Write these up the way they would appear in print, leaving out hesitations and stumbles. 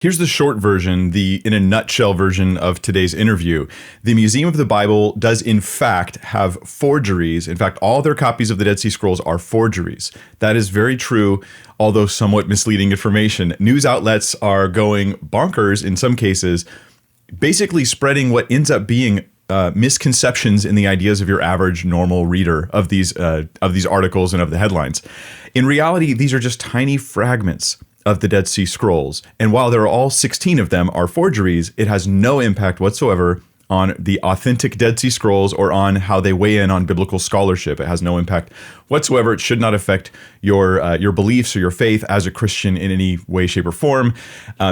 Here's the short version, the in a nutshell version of today's interview. The Museum of the Bible does in fact have forgeries. In fact, all their copies of the Dead Sea Scrolls are forgeries. That is very true, although somewhat misleading information. News outlets are going bonkers in some cases, basically spreading what ends up being misconceptions in the ideas of your average normal reader of these articles and of the headlines. In reality, these are just tiny fragments of the Dead Sea Scrolls. And while there are all 16 of them are forgeries, it has no impact whatsoever on the authentic Dead Sea Scrolls or on how they weigh in on biblical scholarship. It has no impact whatsoever. It should not affect your beliefs or your faith as a Christian in any way, shape, or form.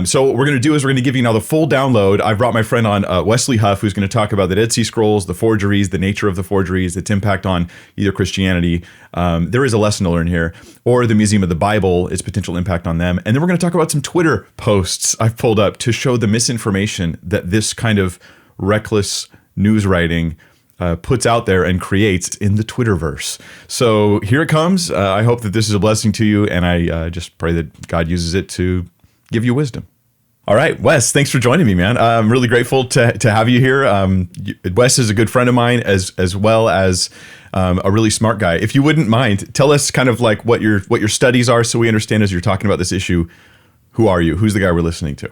So what we're going to do is we're going to give you now the full download. I've brought my friend on, Wesley Huff, who's going to talk about the Dead Sea Scrolls, the forgeries, the nature of the forgeries, its impact on either Christianity. There is a lesson to learn here, or the Museum of the Bible, its potential impact on them. And then we're going to talk about some Twitter posts I've pulled up to show the misinformation that this kind of reckless news writing puts out there and creates in the Twitterverse. So here it comes. I hope that this is a blessing to you, and I just pray that God uses it to give you wisdom. All right, Wes, thanks for joining me, man. I'm really grateful to have you here. Wes is a good friend of mine as well as a really smart guy. If you wouldn't mind, tell us kind of like what your studies are so we understand as you're talking about this issue. Who are you? Who's the guy we're listening to?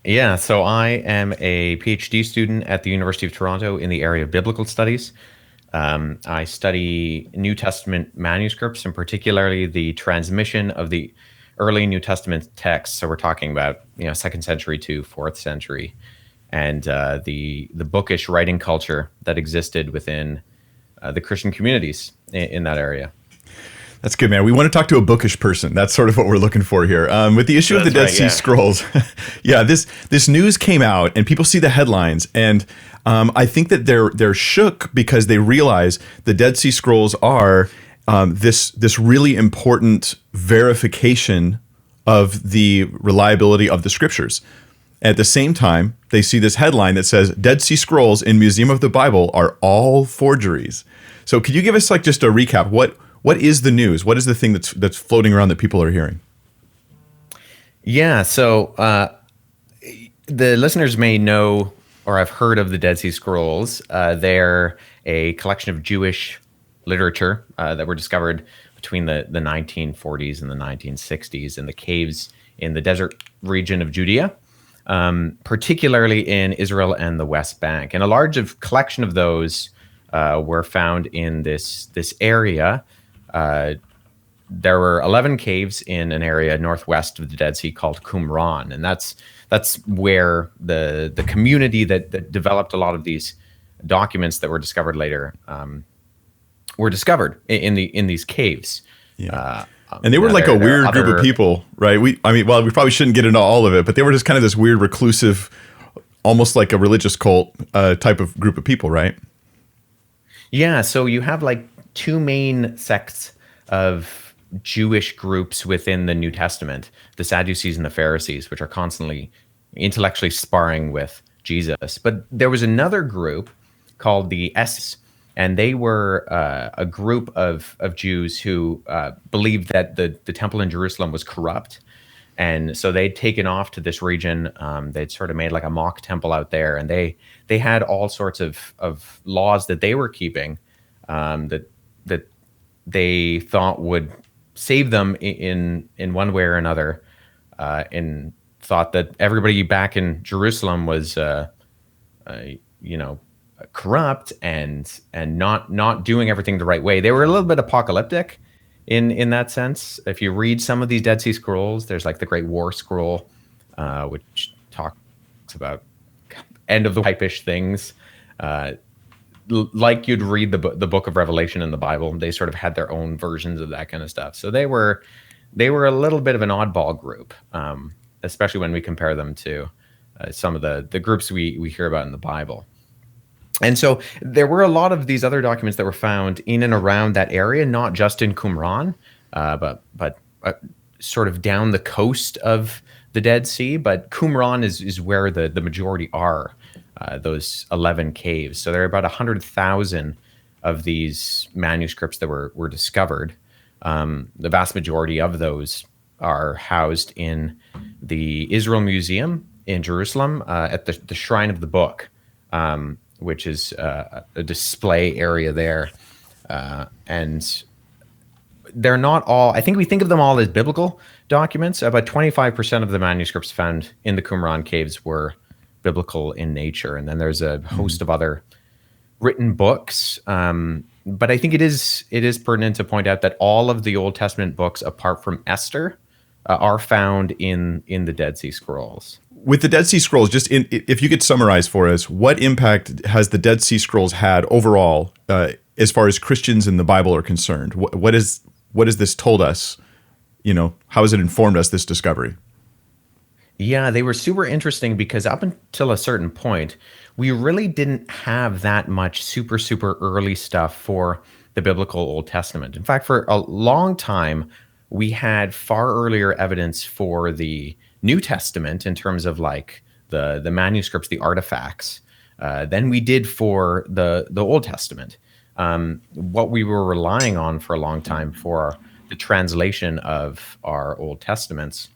Yeah, so I am a PhD student at the University of Toronto in the area of biblical studies. I study New Testament manuscripts, and particularly the transmission of the early New Testament texts. So we're talking about 2nd century to 4th century, and the bookish writing culture that existed within the Christian communities in that area. That's good, man. We want to talk to a bookish person. That's sort of what we're looking for here. With the issue of the Dead Sea Scrolls, yeah, this news came out, and people see the headlines, and I think that they're shook because they realize the Dead Sea Scrolls are this really important verification of the reliability of the Scriptures. At the same time, they see this headline that says Dead Sea Scrolls in Museum of the Bible are all forgeries. So, could you give us like just a recap? What is the news? What is the thing that's floating around that people are hearing? Yeah, so the listeners may know or have heard of the Dead Sea Scrolls. They're a collection of Jewish literature that were discovered between the 1940s and the 1960s in the caves in the desert region of Judea, particularly in Israel and the West Bank. And a large collection of those were found in this area. There were 11 caves in an area northwest of the Dead Sea called Qumran, and that's where the community that developed a lot of these documents that were discovered later were discovered in these caves. Yeah. And they were like a weird group of people, right? We probably shouldn't get into all of it, but they were just kind of this weird reclusive, almost like a religious cult type of group of people, right? Yeah, so you have like two main sects of Jewish groups within the New Testament, the Sadducees and the Pharisees, which are constantly intellectually sparring with Jesus. But there was another group called the Essenes, and they were a group of Jews who believed that the temple in Jerusalem was corrupt. And so they'd taken off to this region. They'd sort of made like a mock temple out there, and they had all sorts of laws that they were keeping that they thought would save them in one way or another, and thought that everybody back in Jerusalem was corrupt and not doing everything the right way. They were a little bit apocalyptic in that sense. If you read some of these Dead Sea Scrolls, there's like the Great War Scroll, which talks about end of the pipe-ish things. Like you'd read the book of Revelation in the Bible, they sort of had their own versions of that kind of stuff. So they were a little bit of an oddball group, especially when we compare them to some of the groups we hear about in the Bible. And so there were a lot of these other documents that were found in and around that area, not just in Qumran, but sort of down the coast of the Dead Sea. But Qumran is where the majority are. Those 11 caves. So there are about 100,000 of these manuscripts that were discovered. The vast majority of those are housed in the Israel Museum in Jerusalem at the Shrine of the Book, which is a display area there. And they're not all, I think we think of them all as biblical documents. About 25% of the manuscripts found in the Qumran caves were biblical in nature. And then there's a host of other written books. But I think it is pertinent to point out that all of the Old Testament books, apart from Esther, are found in the Dead Sea Scrolls. With the Dead Sea Scrolls, if you could summarize for us, what impact has the Dead Sea Scrolls had overall as far as Christians in the Bible are concerned? What has this told us? How has it informed us, this discovery? Yeah, they were super interesting because up until a certain point, we really didn't have that much super, super early stuff for the biblical Old Testament. In fact, for a long time, we had far earlier evidence for the New Testament in terms of like the manuscripts, the artifacts, than we did for the Old Testament. What we were relying on for a long time for the translation of our Old Testaments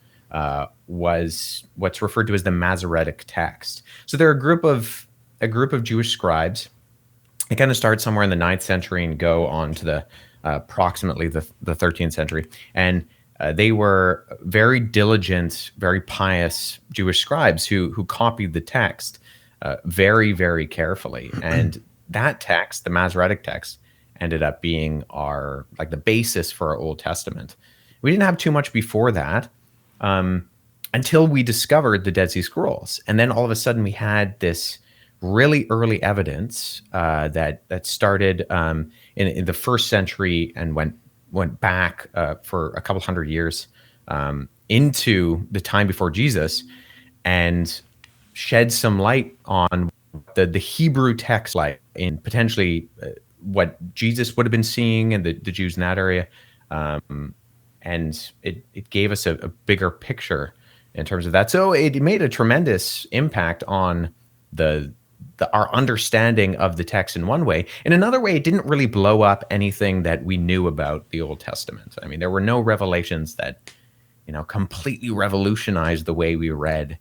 was what's referred to as the Masoretic text. So they're a group of Jewish scribes. They kind of start somewhere in the 9th century and go on to the approximately the 13th century. And they were very diligent, very pious Jewish scribes who copied the text very, very carefully. And that text, the Masoretic text, ended up being the basis for our Old Testament. We didn't have too much before that until we discovered the Dead Sea Scrolls. And then all of a sudden we had this really early evidence that started in the 1st century and went back for a couple hundred years into the time before Jesus, and shed some light on the Hebrew text, like in potentially what Jesus would have been seeing and the Jews in that area. And it gave us a bigger picture in terms of that. So it made a tremendous impact on our understanding of the text in one way. In another way, it didn't really blow up anything that we knew about the Old Testament. I mean, there were no revelations that, completely revolutionized the way we read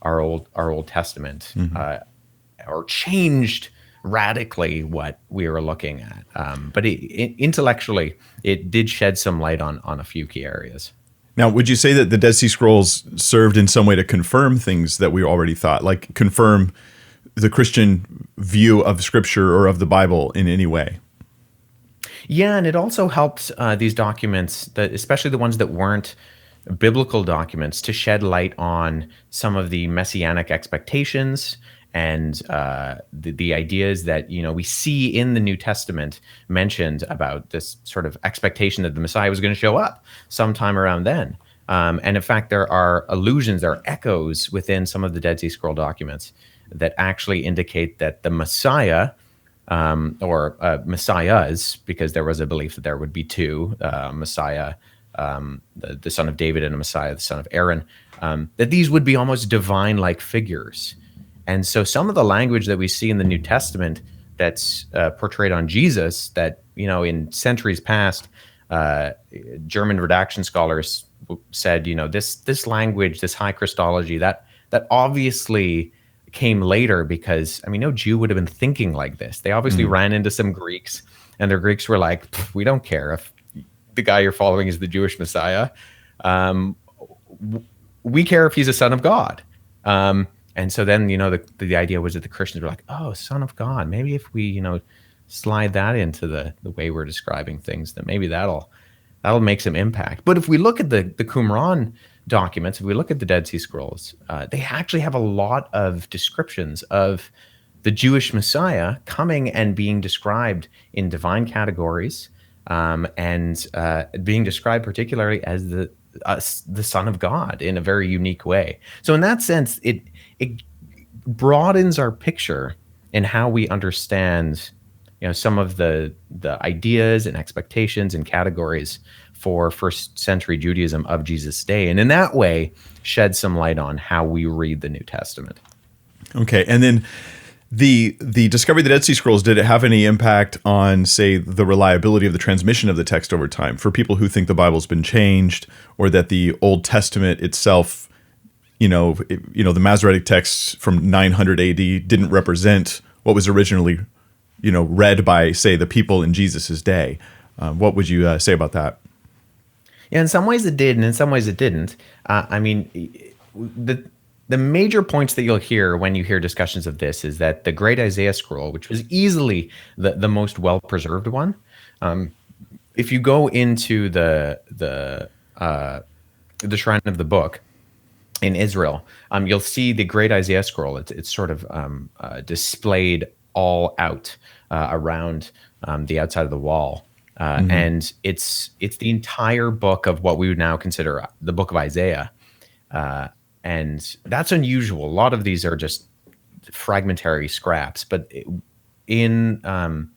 our Old Testament, or changed radically what we were looking at. But intellectually, it did shed some light on a few key areas. Now, would you say that the Dead Sea Scrolls served in some way to confirm things that we already thought, like confirm the Christian view of Scripture or of the Bible in any way? Yeah, and it also helped these documents, especially the ones that weren't biblical documents, to shed light on some of the messianic expectations and the ideas that we see in the New Testament mentioned about this sort of expectation that the Messiah was going to show up sometime around then. And in fact, there are allusions, there are echoes within some of the Dead Sea Scroll documents that actually indicate that the Messiah, or Messiahs, because there was a belief that there would be two, Messiah, the son of David, and a Messiah, the son of Aaron, that these would be almost divine-like figures. And so some of the language that we see in the New Testament that's portrayed on Jesus, that, in centuries past, German redaction scholars said, this language, this high Christology, that obviously came later, because no Jew would have been thinking like this. They obviously ran into some Greeks, and the Greeks were like, we don't care if the guy you're following is the Jewish Messiah. We care if he's a son of God. And so then, the idea was that the Christians were like, oh, son of God, maybe if we, slide that into the way we're describing things, then maybe that'll make some impact. But if we look at the Qumran documents, if we look at the Dead Sea Scrolls, they actually have a lot of descriptions of the Jewish Messiah coming and being described in divine categories, and being described particularly as the Son of God in a very unique way. So in that sense, it broadens our picture in how we understand, some of the ideas and expectations and categories for 1st century Judaism of Jesus' day, and in that way shed some light on how we read the New Testament. Okay, and then The discovery of the Dead Sea Scrolls, did it have any impact on, say, the reliability of the transmission of the text over time for people who think the Bible's been changed, or that the Old Testament itself, the Masoretic texts from 900 AD didn't represent what was originally, read by, say, the people in Jesus's day? What would you say about that? Yeah, in some ways it did, and in some ways it didn't. I mean, the major points that you'll hear when you hear discussions of this is that the Great Isaiah Scroll, which was easily the most well preserved one, if you go into the Shrine of the Book in Israel, you'll see the Great Isaiah Scroll. It's sort of displayed all out around the outside of the wall. And it's the entire book of what we would now consider the Book of Isaiah, and that's unusual. A lot of these are just fragmentary scraps, but in one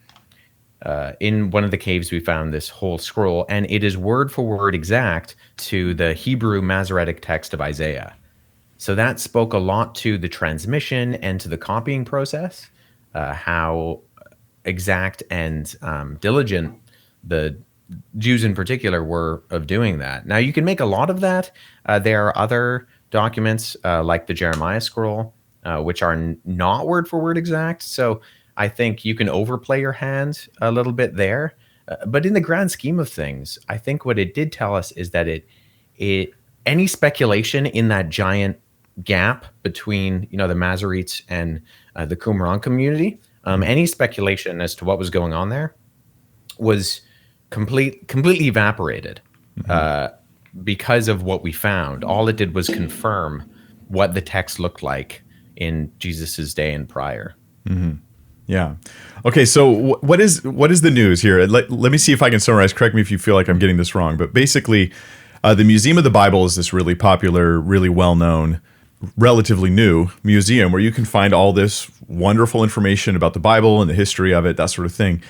of the caves we found this whole scroll, and it is word for word exact to the Hebrew Masoretic text of Isaiah. So that spoke a lot to the transmission and to the copying process, how exact and diligent the Jews in particular were of doing that. Now, you can make a lot of that. There are other documents like the Jeremiah scroll, which are not word for word exact. So I think you can overplay your hand a little bit there. But in the grand scheme of things, I think what it did tell us is that it any speculation in that giant gap between the Masoretes and the Qumran community, any speculation as to what was going on there was completely evaporated because of what we found. All it did was confirm what the text looked like in Jesus's day and prior. Yeah. Okay. So what is the news here? Let me see if I can summarize. Correct me if you feel like I'm getting this wrong. But basically, the Museum of the Bible is this really popular, really well-known, relatively new museum where you can find all this wonderful information about the Bible and the history of it, that sort of thing.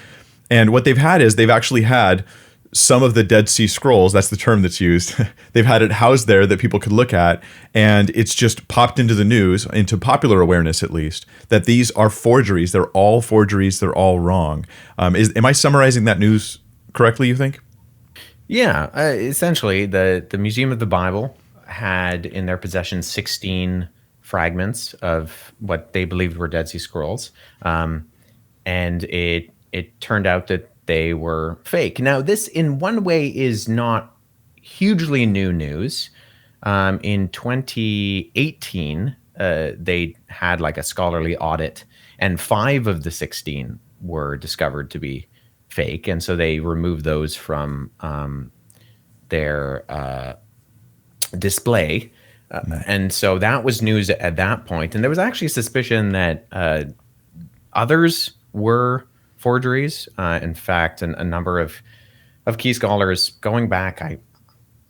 And what they've had is they've actually had some of the Dead Sea Scrolls, that's the term that's used, they've had it housed there that people could look at, and it's just popped into the news, into popular awareness at least, that these are forgeries. They're all forgeries. They're all wrong. Am I summarizing that news correctly, you think? Yeah, essentially, the Museum of the Bible had in their possession 16 fragments of what they believed were Dead Sea Scrolls, and it turned out that they were fake. Now, this in one way is not hugely new news. In 2018, they had like a scholarly audit, and 5 of the 16 were discovered to be fake, and so they removed those from their display. And so that was news at that point. And there was actually suspicion that others were forgeries. In fact, a number of key scholars going back, I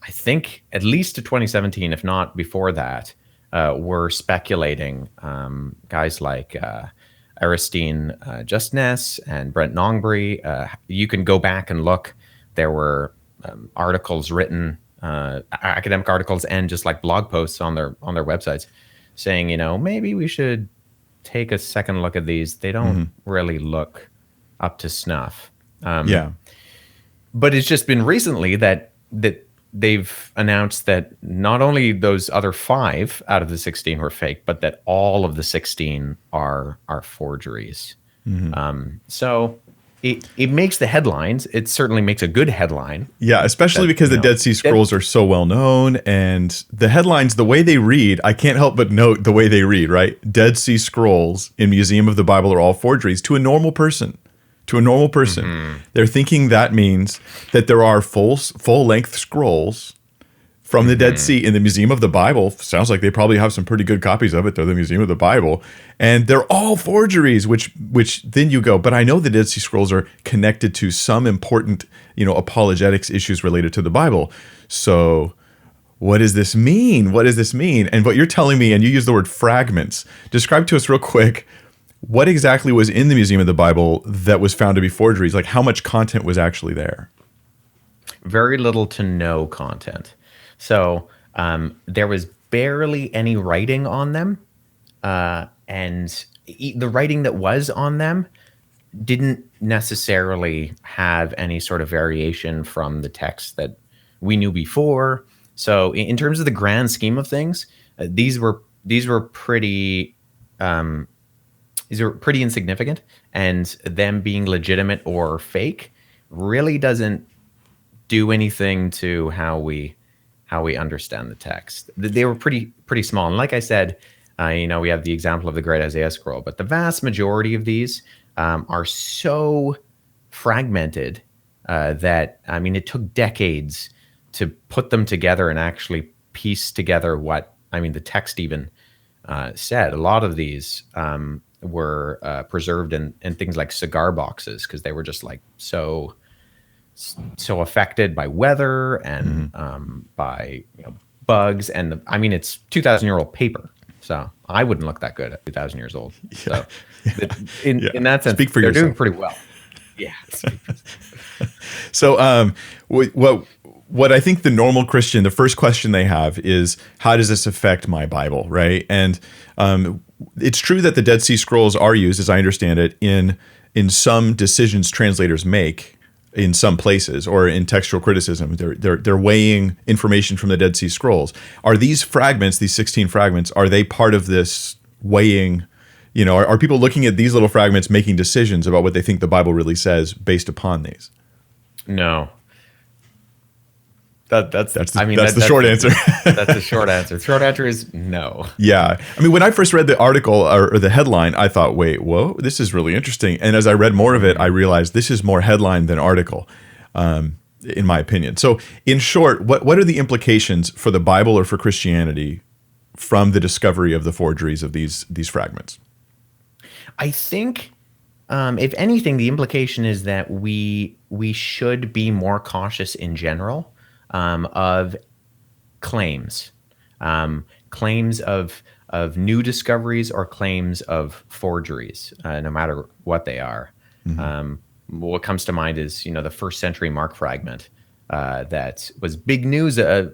think at least to 2017, if not before that, were speculating. Guys like Aristine Justness and Brent Nongbury. You can go back and look. There were articles written, academic articles, and just like blog posts on their websites saying, maybe we should take a second look at these. They don't really look up to snuff. But it's just been recently that they've announced that not only those other 5 out of the 16 were fake, but that all of the 16 are forgeries. So it makes the headlines. It certainly makes a good headline. Yeah, especially because the Dead Sea Scrolls are so well known, and the headlines, the way they read, I can't help but note the way they read, right? Dead Sea Scrolls in Museum of the Bible are all forgeries to a normal person. They're thinking that means that there are full-length scrolls from the Dead Sea in the Museum of the Bible. Sounds like they probably have some pretty good copies of it. They're the Museum of the Bible. And they're all forgeries, which then you go, but I know the Dead Sea Scrolls are connected to some important, apologetics issues related to the Bible. So what does this mean? And what you're telling me, and you use the word fragments, describe to us real quick, what exactly was in the Museum of the Bible that was found to be forgeries? Like, how much content was actually there? Very little to no content. So there was barely any writing on them. And the writing that was on them didn't necessarily have any sort of variation from the text that we knew before. So in terms of the grand scheme of things, these were pretty insignificant, and them being legitimate or fake really doesn't do anything to how we understand the text. They were pretty small, and like I said, we have the example of the Great Isaiah Scroll, but the vast majority of these are so fragmented that, I mean, it took decades to put them together and actually piece together what, I mean, the text even said. A lot of these were preserved in things like cigar boxes, because they were just like so affected by weather and by bugs. And I mean, it's 2,000-year-old paper, so I wouldn't look that good at 2,000 years old. So in that sense, Speak for they're yourself. doing pretty well. Yeah. So, what I think the normal Christian, the first question they have is, how does this affect my Bible, right? And it's true that the Dead Sea Scrolls are used, as I understand it, in some decisions translators make in some places, or in textual criticism. They're weighing information from the Dead Sea Scrolls. Are these fragments, these 16 fragments, are they part of this weighing? Are people looking at these little fragments making decisions about what they think the Bible really says based upon these? No. That's the short answer. That's the short answer. The short answer is no. Yeah. I mean, when I first read the article or the headline, I thought, wait, whoa, this is really interesting. And as I read more of it, I realized this is more headline than article, in my opinion. So in short, what are the implications for the Bible or for Christianity from the discovery of the forgeries of these fragments? I think, if anything, the implication is that we should be more cautious in general of claims of new discoveries or claims of forgeries, no matter what they are. What comes to mind is, the first century Mark fragment that was big news a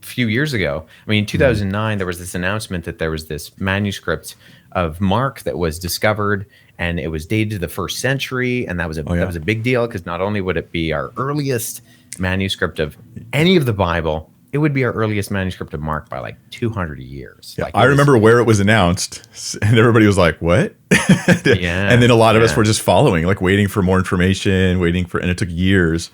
few years ago. I mean, in 2009, there was this announcement that there was this manuscript of Mark that was discovered, and it was dated to the first century, and that was a big deal, because not only would it be our earliest manuscript of any of the Bible, it would be our earliest manuscript of Mark by like 200 years. Yeah, I remember where it was announced, and everybody was like, what? And then a lot of us were just following, like waiting for more information, and it took years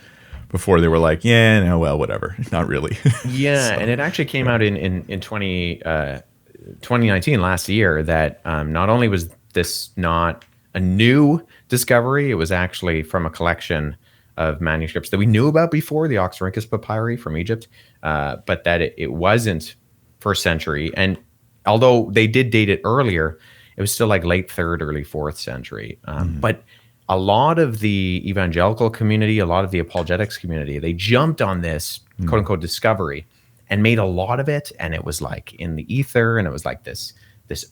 before they were like, yeah, no, well, whatever. Not really. Yeah, so. And it actually came out in 2019, last year, that not only was this not a new discovery, it was actually from a collection of manuscripts that we knew about before, the Oxyrhynchus papyri from Egypt, but that it wasn't first century. And although they did date it earlier, it was still like late third, early fourth century. But a lot of the evangelical community, a lot of the apologetics community, they jumped on this quote unquote discovery and made a lot of it. And it was like in the ether, and it was like this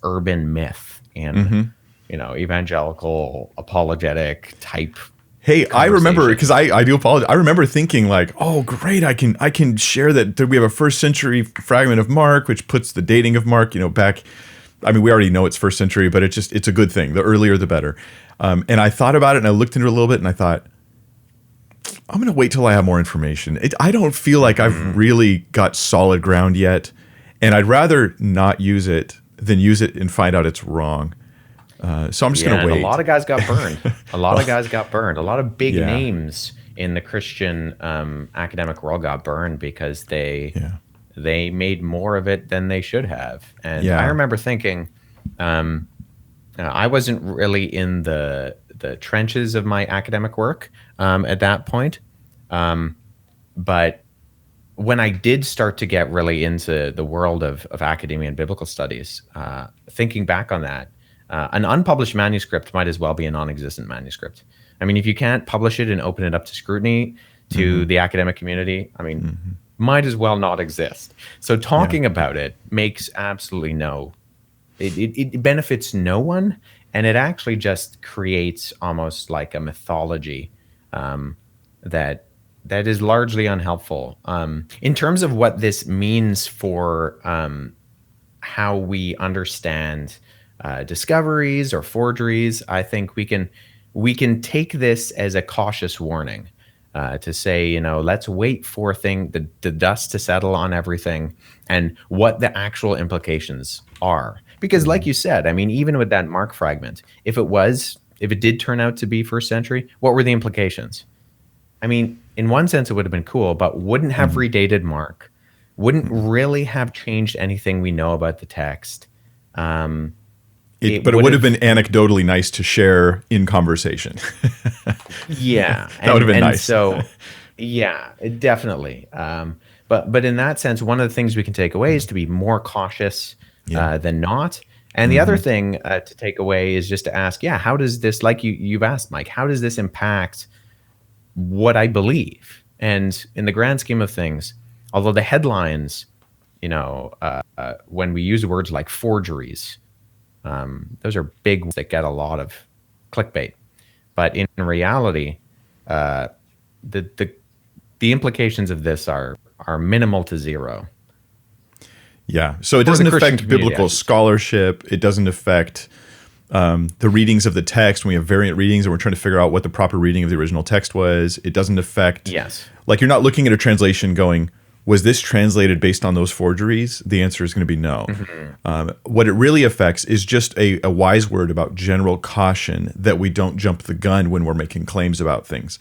urban myth and, evangelical apologetic type. Hey, I remember, because I do apologize. I remember thinking like, oh, great, I can share that we have a first century fragment of Mark, which puts the dating of Mark, back. I mean, we already know it's first century, but it's a good thing. The earlier, the better. And I thought about it, and I looked into it a little bit, and I thought, I'm going to wait till I have more information. I don't feel like I've really got solid ground yet, and I'd rather not use it than use it and find out it's wrong. So I'm just going to wait. A lot of guys got burned. A lot of big names in the Christian academic world got burned because they made more of it than they should have. And I remember thinking, I wasn't really in the trenches of my academic work at that point. But when I did start to get really into the world of academia and biblical studies, thinking back on that, an unpublished manuscript might as well be a non-existent manuscript. I mean, if you can't publish it and open it up to scrutiny to the academic community, I mean, might as well not exist. So talking about it makes absolutely it benefits no one, and it actually just creates almost like a mythology that is largely unhelpful. In terms of what this means for how we understand discoveries or forgeries, I think we can take this as a cautious warning, to say, let's wait for the dust to settle on everything and what the actual implications are. Because, like you said, I mean, even with that Mark fragment, if it did turn out to be first century, what were the implications? I mean, in one sense, it would have been cool, but wouldn't have redated Mark, wouldn't really have changed anything we know about the text. But it would have been anecdotally nice to share in conversation. Yeah, That would have been and nice. so, yeah, definitely. But in that sense, one of the things we can take away is to be more cautious Yeah. than not. And the other thing to take away is just to ask, yeah, how does this, like you've asked, Mike, how does this impact what I believe? And in the grand scheme of things, although the headlines, when we use words like forgeries, those are big words that get a lot of clickbait. But in reality, the the implications of this are minimal to zero Yeah. So it for the doesn't Christian affect community. biblical scholarship. It doesn't affect the readings of the text. When we have variant readings and we're trying to figure out what the proper reading of the original text was, it doesn't affect. Yes. Like, you're not looking at a translation going, was this translated based on those forgeries? The answer is going to be no. What it really affects is just a wise word about general caution that we don't jump the gun when we're making claims about things.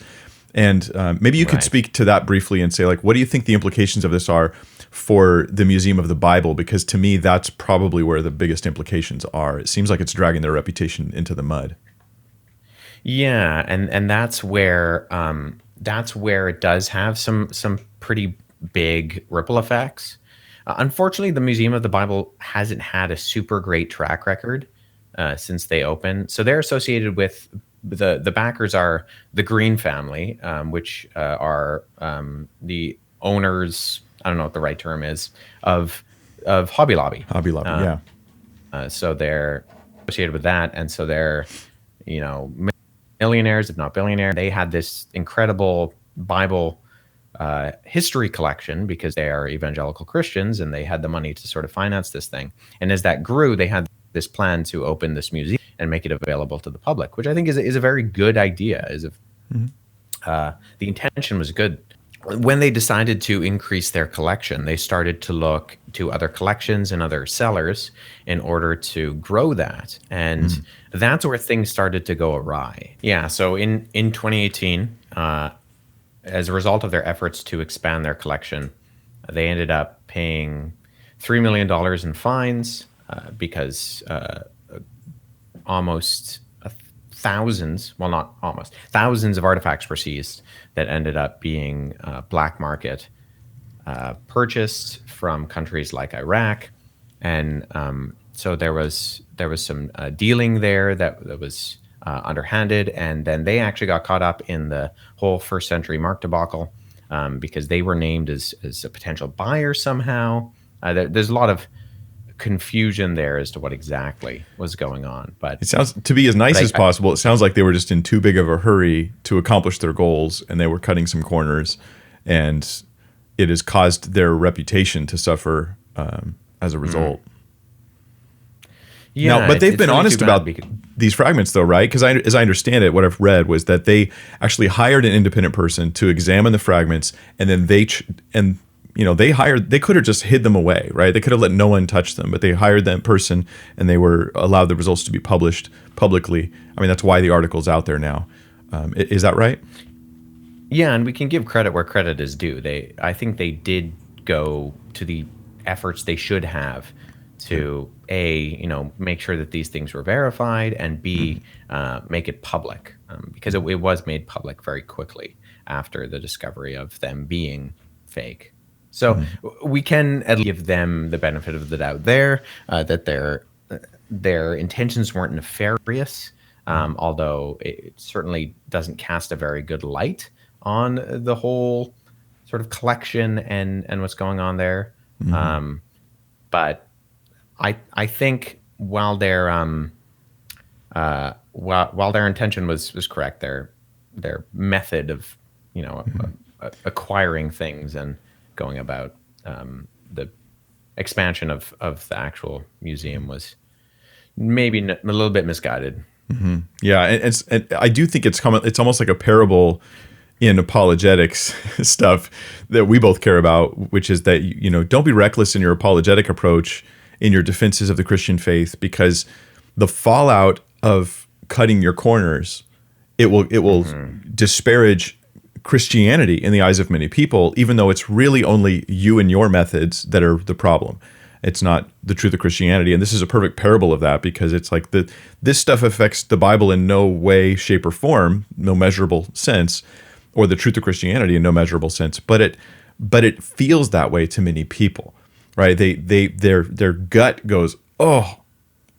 And maybe you could Right. speak to that briefly and say, like, what do you think the implications of this are for the Museum of the Bible? Because to me, that's probably where the biggest implications are. It seems like it's dragging their reputation into the mud. Yeah, and that's where it does have some pretty big ripple effects. Unfortunately, the Museum of the Bible hasn't had a super great track record since they opened. So they're associated with the backers are the Green family, which are the owners. I don't know what the right term is of Hobby Lobby. Hobby Lobby, yeah. So they're associated with that, and so they're you know millionaires, if not billionaire. They had this incredible Bible history collection because they are evangelical Christians and they had the money to sort of finance this thing. And as that grew, they had this plan to open this museum and make it available to the public, which I think is a very good idea. The intention was good. When they decided to increase their collection, they started to look to other collections and other sellers in order to grow that. And that's where things started to go awry. Yeah. So in 2018, as a result of their efforts to expand their collection, they ended up paying $3 million in fines because almost thousands, well, not almost, thousands of artifacts were seized that ended up being black market purchased from countries like Iraq. And so there was some dealing there that was underhanded. And then they actually got caught up in the whole first century Mark debacle because they were named as a potential buyer somehow. There's a lot of confusion there as to what exactly was going on. But It sounds, to be as nice as possible, it sounds like they were just in too big of a hurry to accomplish their goals, and they were cutting some corners, and it has caused their reputation to suffer as a result. yeah, Now, but they've been really honest too bad about because, these fragments, though, right? Because as I understand it, what I've read was that they actually hired an independent person to examine the fragments, and then they could have just hid them away, right? They could have let no one touch them, but they hired that person, and they were allowed the results to be published publicly. I mean, that's why the article's out there now. Is that right? yeah, and we can give credit where credit is due. I think they did go to the efforts they should have to make sure that these things were verified, and B, make it public, because it was made public very quickly after the discovery of them being fake. So we can at least give them the benefit of the doubt there, that their intentions weren't nefarious, although it certainly doesn't cast a very good light on the whole sort of collection and what's going on there. But I think while their while their intention was correct, their method of acquiring things and going about the expansion of the actual museum was maybe a little bit misguided. Yeah, and I do think it's almost like a parable in apologetics stuff that we both care about, which is that don't be reckless in your apologetic approach in your defenses of the Christian faith, because the fallout of cutting your corners, it will disparage Christianity in the eyes of many people, even though it's really only you and your methods that are the problem. It's not the truth of Christianity. And this is a perfect parable of that, because it's like this stuff affects the Bible in no way, shape, or form, no measurable sense, or the truth of Christianity in no measurable sense. But it feels that way to many people, right? Their gut goes, oh,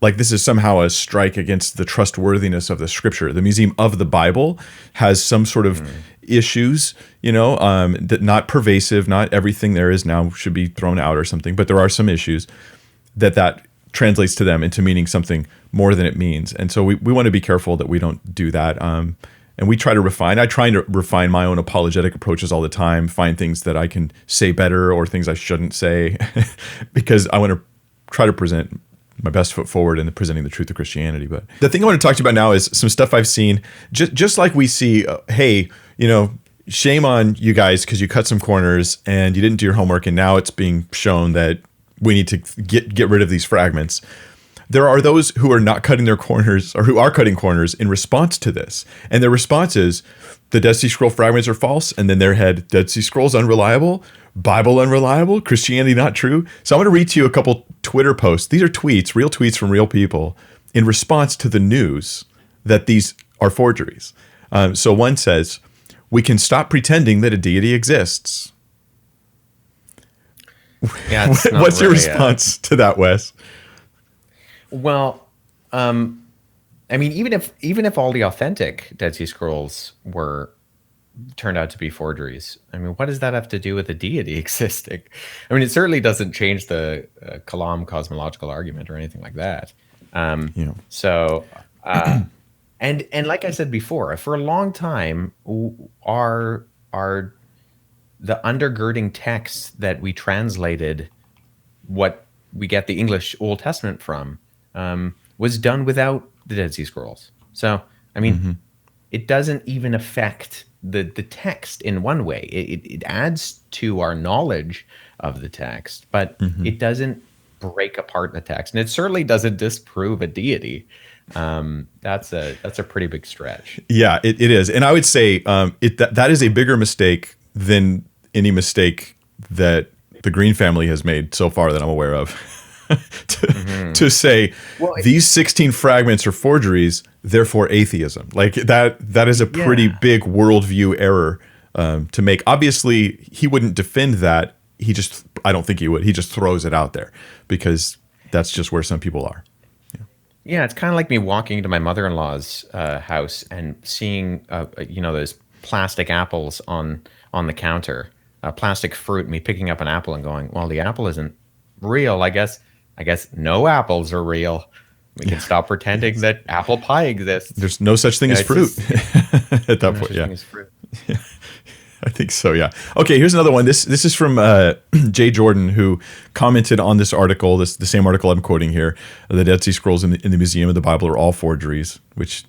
like this is somehow a strike against the trustworthiness of the Scripture. The Museum of the Bible has some sort of issues, that not pervasive, not everything there is now should be thrown out or something, but there are some issues that translates to them into meaning something more than it means. And so we want to be careful that we don't do that. And we try to refine. I try to refine my own apologetic approaches all the time, find things that I can say better or things I shouldn't say, because I want to try to present my best foot forward in presenting the truth of Christianity. But the thing I want to talk to you about now is some stuff I've seen. Just like we see, hey, shame on you guys because you cut some corners and you didn't do your homework, and now it's being shown that we need to get rid of these fragments. There are those who are not cutting their corners, or who are cutting corners in response to this. And their response is, the Dead Sea Scroll fragments are false, and then their head, Dead Sea Scrolls unreliable, Bible unreliable, Christianity not true. So I'm going to read to you a couple Twitter posts. These are tweets, real tweets from real people, in response to the news that these are forgeries. So one says, we can stop pretending that a deity exists. Yeah, What's your response to that, Wes? Well, I mean, even if all the authentic Dead Sea Scrolls turned out to be forgeries, I mean, what does that have to do with a deity existing? I mean, it certainly doesn't change the Kalam cosmological argument or anything like that. So, and like I said before, for a long time, our the undergirding texts that we translated what we get the English Old Testament from was done without the Dead Sea Scrolls. So, I mean, it doesn't even affect the text in one way. It adds to our knowledge of the text, but it doesn't break apart the text. And it certainly doesn't disprove a deity. That's a pretty big stretch. Yeah, it is. And I would say that is a bigger mistake than any mistake that the Green family has made so far that I'm aware of. to say, well, these 16 fragments are forgeries, therefore atheism. Like that is a pretty big worldview error to make. Obviously, he wouldn't defend that. I don't think he would. He just throws it out there because that's just where some people are. Yeah, it's kind of like me walking into my mother-in-law's house and seeing, those plastic apples on the counter, plastic fruit, me picking up an apple and going, well, the apple isn't real. I guess no apples are real. We can stop pretending that apple pie exists. There's no such thing as fruit at that point. Yeah. Yeah. I think so. Yeah. Okay. Here's another one. This is from Jay Jordan, who commented on this article. The same article I'm quoting here. The Dead Sea Scrolls in the Museum of the Bible are all forgeries, which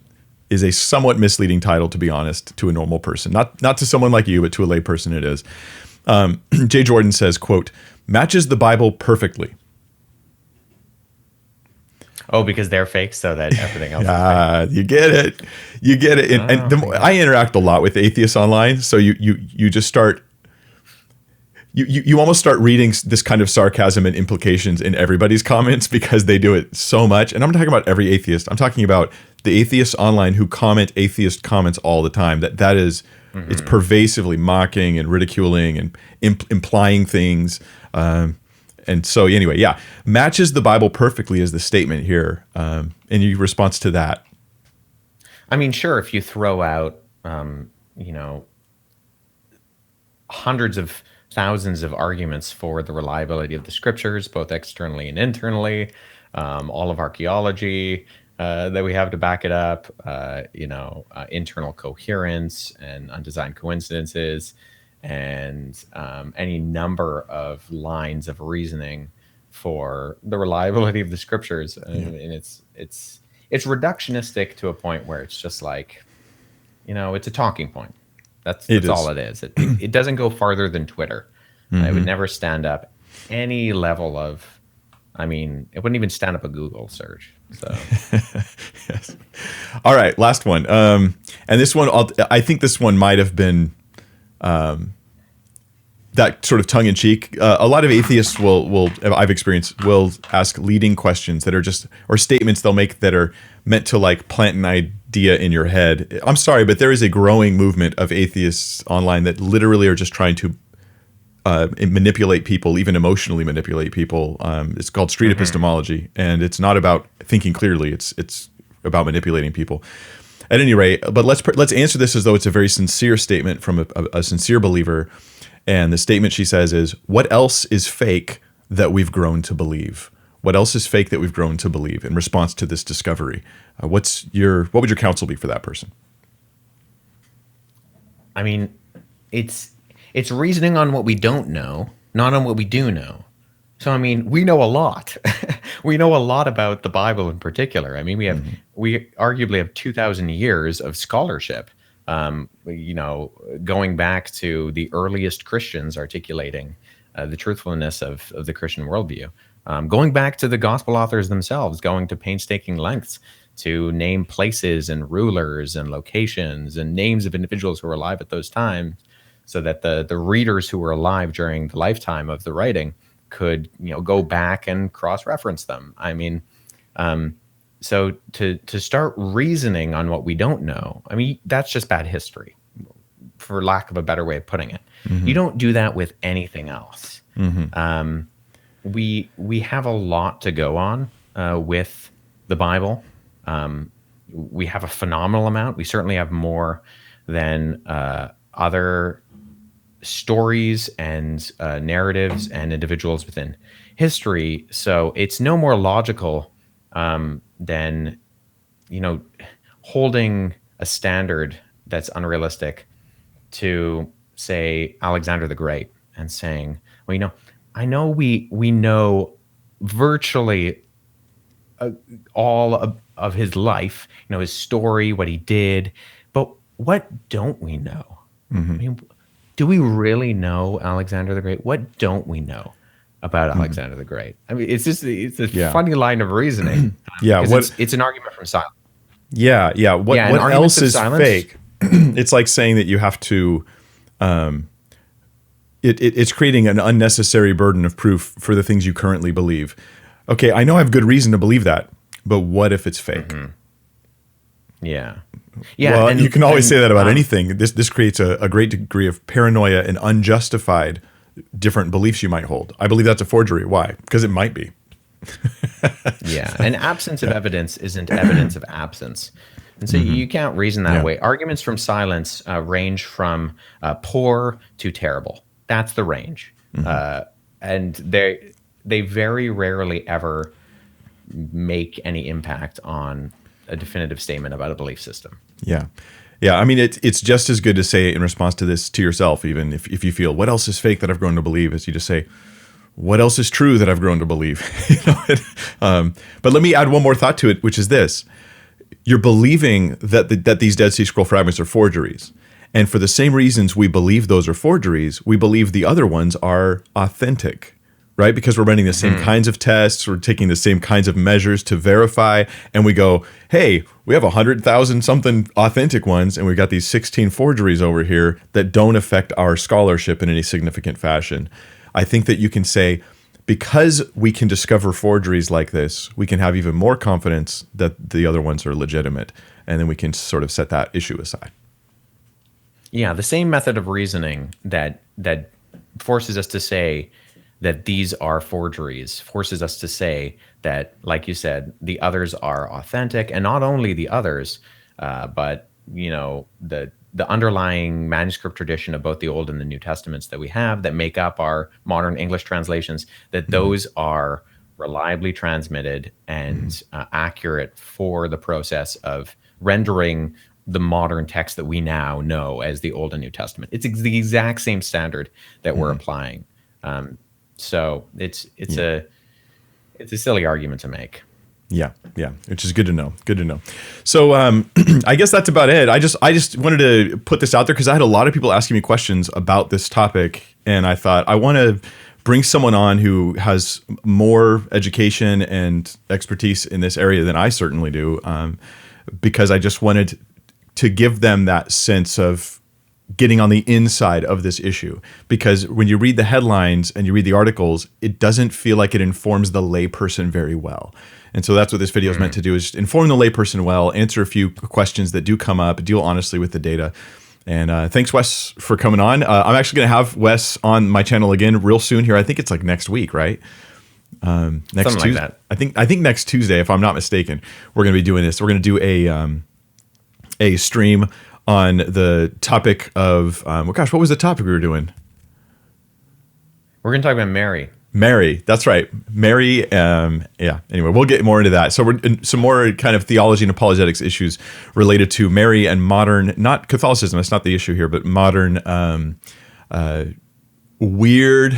is a somewhat misleading title, to be honest, to a normal person. Not to someone like you, but to a lay person it is. Jay Jordan says, quote, matches the Bible perfectly. Oh, because they're fake, so that everything else is fake. You get it. I interact a lot with atheists online, so you just start you almost start reading this kind of sarcasm and implications in everybody's comments because they do it so much. And I'm not talking about every atheist. I'm talking about the atheists online who comment atheist comments all the time. That is, it's pervasively mocking and ridiculing and implying things. And so anyway, yeah, matches the Bible perfectly is the statement here. And your response to that? I mean, sure, if you throw out, hundreds of thousands of arguments for the reliability of the scriptures, both externally and internally, all of archaeology that we have to back it up, internal coherence and undesigned coincidences, and any number of lines of reasoning for the reliability of the scriptures, and it's reductionistic to a point where it's just like, it's a talking point. That's all it is. It doesn't go farther than Twitter. It would never stand up any level of, it wouldn't even stand up a Google search. So, yes. All right, last one. And this one, I think this one might have been that sort of tongue in cheek. A lot of atheists I've experienced, will ask leading questions that are or statements they'll make that are meant to like plant an idea in your head. I'm sorry, but there is a growing movement of atheists online that literally are just trying to manipulate people, even emotionally manipulate people. It's called street epistemology, and it's not about thinking clearly. It's about manipulating people. At any rate, but let's answer this as though it's a very sincere statement from a sincere believer. And the statement she says is, "What else is fake that we've grown to believe? What else is fake that we've grown to believe?" In response to this discovery, what would your counsel be for that person? It's reasoning on what we don't know, not on what we do know. So, we know a lot. We know a lot about the Bible in particular. We arguably have 2,000 years of scholarship, going back to the earliest Christians articulating the truthfulness of the Christian worldview, going back to the gospel authors themselves, going to painstaking lengths to name places and rulers and locations and names of individuals who were alive at those times, so that the readers who were alive during the lifetime of the writing could go back and cross-reference them. So to start reasoning on what we don't know, that's just bad history, for lack of a better way of putting it. You don't do that with anything else. We have a lot to go on with the Bible. We have a phenomenal amount. We certainly have more than other stories and narratives and individuals within history. So it's no more logical than holding a standard that's unrealistic to, say, Alexander the Great, and saying, well, I know we know virtually all of his life, his story, what he did, but what don't we know? Do we really know Alexander the Great? What don't we know about Alexander the Great? It's a funny line of reasoning. It's an argument from silence. What else is fake? It's like saying that you have to. It's creating an unnecessary burden of proof for the things you currently believe. Okay, I know I have good reason to believe that, but what if it's fake? Well, you can always say that about anything. This creates a great degree of paranoia and unjustified different beliefs you might hold. I believe that's a forgery. Why? Because it might be. And absence of evidence isn't evidence of absence. And so you can't reason that way. Arguments from silence range from poor to terrible. That's the range. And they very rarely ever make any impact on a definitive statement about a belief system. It's just as good to say in response to this to yourself, even if you feel, what else is fake that I've grown to believe, as you just say, what else is true that I've grown to believe? But let me add one more thought to it, which is this. You're believing that these Dead Sea Scroll fragments are forgeries. And for the same reasons we believe those are forgeries, we believe the other ones are authentic, right? Because we're running the same kinds of tests, we're taking the same kinds of measures to verify, and we go, hey, we have 100,000 something authentic ones, and we've got these 16 forgeries over here that don't affect our scholarship in any significant fashion. I think that you can say, because we can discover forgeries like this, we can have even more confidence that the other ones are legitimate, and then we can sort of set that issue aside. Yeah, the same method of reasoning that forces us to say that these are forgeries forces us to say that, like you said, the others are authentic, and not only the others, but the underlying manuscript tradition of both the Old and the New Testaments that we have that make up our modern English translations, that those are reliably transmitted and accurate for the process of rendering the modern text that we now know as the Old and New Testament. It's the exact same standard that we're applying. So it's It's a silly argument to make. Yeah, yeah, which is good to know. Good to know. So I guess that's about it. I just wanted to put this out there because I had a lot of people asking me questions about this topic, and I thought I want to bring someone on who has more education and expertise in this area than I certainly do, because I just wanted to give them that sense of getting on the inside of this issue. Because when you read the headlines and you read the articles, it doesn't feel like it informs the layperson very well. And so that's what this video is meant to do, is inform the layperson well, answer a few questions that do come up, deal honestly with the data. And thanks, Wes, for coming on. I'm actually going to have Wes on my channel again real soon here. I think it's like next week, right? Next Something Tuesday. like that. I think next Tuesday, if I'm not mistaken, we're going to be doing this. We're going to do a stream on the topic of what was the topic we were doing? We're going to talk about Mary. Mary, that's right. Mary, yeah. Anyway, we'll get more into that. So we're in some more kind of theology and apologetics issues related to Mary and modern, not Catholicism, that's not the issue here, but modern weird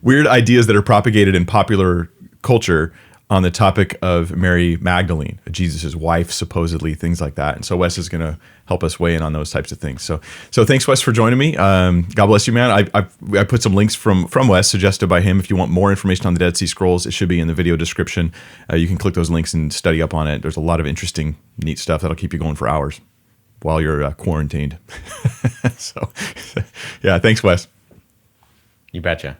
ideas that are propagated in popular culture on the topic of Mary Magdalene, Jesus' wife, supposedly, things like that. And so Wes is going to help us weigh in on those types of things. So thanks, Wes, for joining me. God bless you, man. I put some links from Wes suggested by him. If you want more information on the Dead Sea Scrolls, it should be in the video description. You can click those links and study up on it. There's a lot of interesting, neat stuff that'll keep you going for hours while you're quarantined. So, yeah, thanks, Wes. You betcha.